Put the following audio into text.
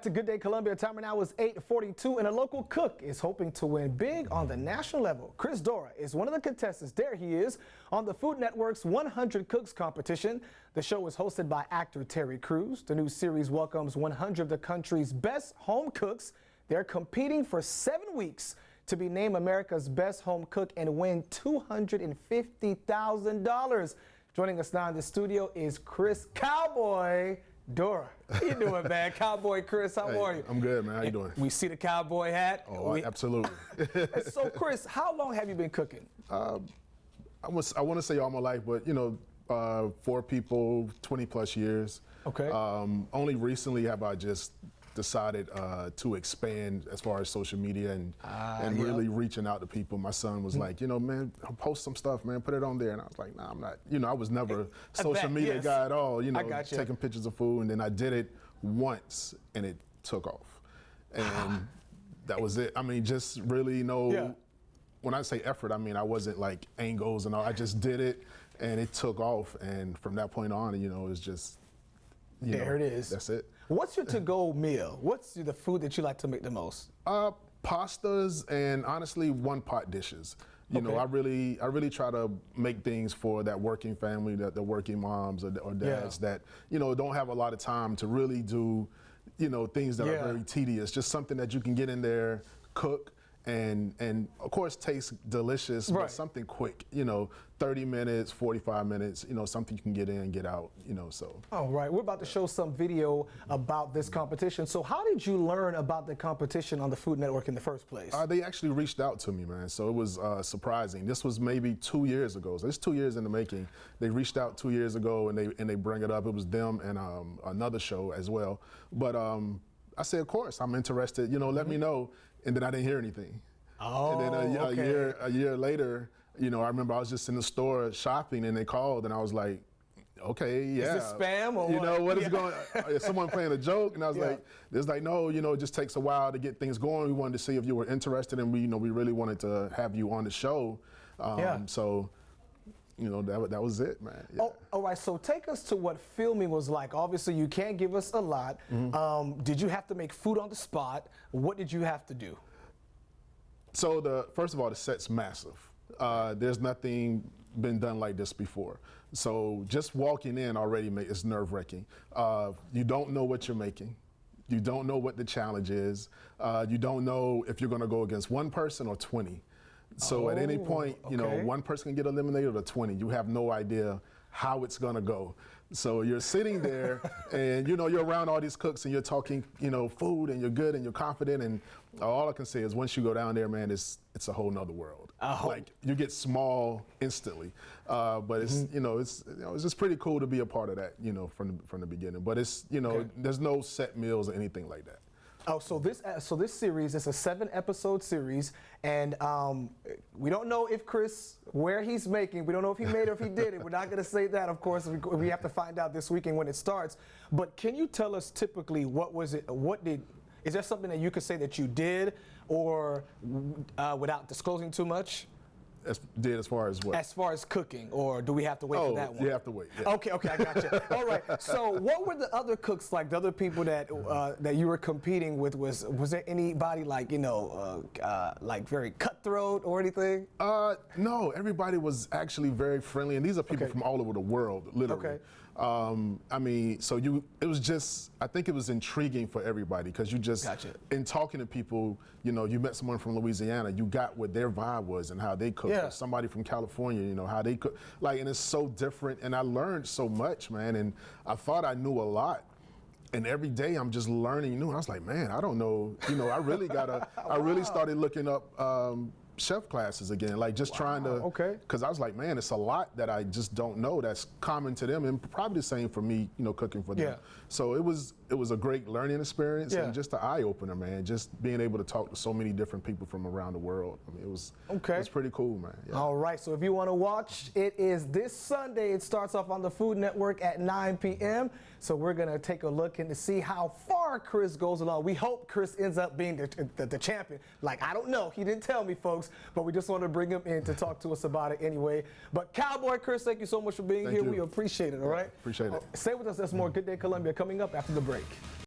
To Good Day Columbia, time right now is 8:42, and a local cook is hoping to win big on the national level. Chris Dorrah is one of the contestants. There he is on the Food Network's 100 Cooks competition. The show is hosted by actor Terry Crews. The new series welcomes 100 of the country's best home cooks. They're competing for 7 weeks to be named America's best home cook and win $250,000. Joining us now in the studio is Chris Cowboy Dorrah. How you doing, man? Cowboy Chris, how are you? I'm good, man. How you doing? We see the cowboy hat. Oh, absolutely. So, Chris, how long have you been cooking? I want to say all my life, but for people, 20 plus years. Okay. Only recently have I just decided to expand as far as social media and really reaching out to people. My son was like, man, post some stuff, man, put it on there. And I was like, nah, I'm not. I was never a social media guy at all. Taking pictures of food, and then I did it once, and it took off, and that was it. I mean, just really when I say effort, I mean I wasn't like angles and all. I just did it, and it took off, and from that point on, it was just. There it is. That's it. What's your to-go meal? What's the food that you like to make the most? Pastas and honestly one-pot dishes. I really try to make things for that working family, the working moms or dads that don't have a lot of time to really do things that are very tedious. Just something that you can get in there, cook. And of course taste delicious, but something quick, 30 minutes, 45 minutes, something you can get in, get out, so. All right, we're about to show some video about this competition. So how did you learn about the competition on the Food Network in the first place? They actually reached out to me, man, so it was surprising. This was maybe 2 years ago, so it's 2 years in the making. They reached out 2 years ago and they bring it up. It was them and another show as well. But I said, of course, I'm interested, let me know. And then I didn't hear anything. Oh, and then a year later, I remember I was just in the store shopping and they called and I was like, okay, yeah. Is this spam or what is going on? Is someone playing a joke? And I was like, no, it just takes a while to get things going. We wanted to see if you were interested and we really wanted to have you on the show. So, that was it, man. Yeah. Oh, all right, so take us to what filming was like. Obviously, you can't give us a lot. Did you have to make food on the spot? What did you have to do? So first of all, the set's massive. There's nothing been done like this before. So just walking in already is nerve-wracking. You don't know what you're making. You don't know what the challenge is. You don't know if you're going to go against one person or 20. So at any point, one person can get eliminated or 20. You have no idea how it's going to go. So you're sitting there and, you're around all these cooks and you're talking, food and you're good and you're confident. And all I can say is once you go down there, man, it's a whole nother world. Like you get small instantly. But it's, it's just pretty cool to be a part of that, from the beginning. But it's, there's no set meals or anything like that. Oh, so this series is a 7-episode series, and we don't know if where he's making. We don't know if he made it or if he did it. We're not going to say that, of course. We have to find out this weekend when it starts. But can you tell us typically is there something that you could say that you did, or without disclosing too much? As far as what? As far as cooking, or do we have to wait for that one? You have to wait. Yeah. Okay, I got you. All right. So, what were the other cooks like? The other people that you were competing with, was there anybody like like very cutthroat or anything? No, everybody was actually very friendly, and these are people from all over the world, literally. Okay. I mean, so it was just, I think it was intriguing for everybody because you just, in talking to people, you met someone from Louisiana, you got what their vibe was and how they cook. Or somebody from California, how they cook. Like, and it's so different. And I learned so much, man. And I thought I knew a lot. And every day I'm just learning new. I was like, man, I don't know. I really I really started looking up chef classes again, like just trying to, because I was like, man, it's a lot that I just don't know that's common to them, and probably the same for me, cooking for them. So it was a great learning experience and just an eye opener, man. Just being able to talk to so many different people from around the world. I mean, it was pretty cool, man. Yeah. All right, so if you want to watch, it is this Sunday. It starts off on the Food Network at 9 p.m. So we're gonna take a look and to see how far Chris goes along. We hope Chris ends up being the champion. Like, I don't know, he didn't tell me, folks. But we just want to bring him in to talk to us about it anyway. But Cowboy Chris, thank you so much for being here. We appreciate it, all right? Appreciate it. Stay with us. There's more Good Day Columbia coming up after the break.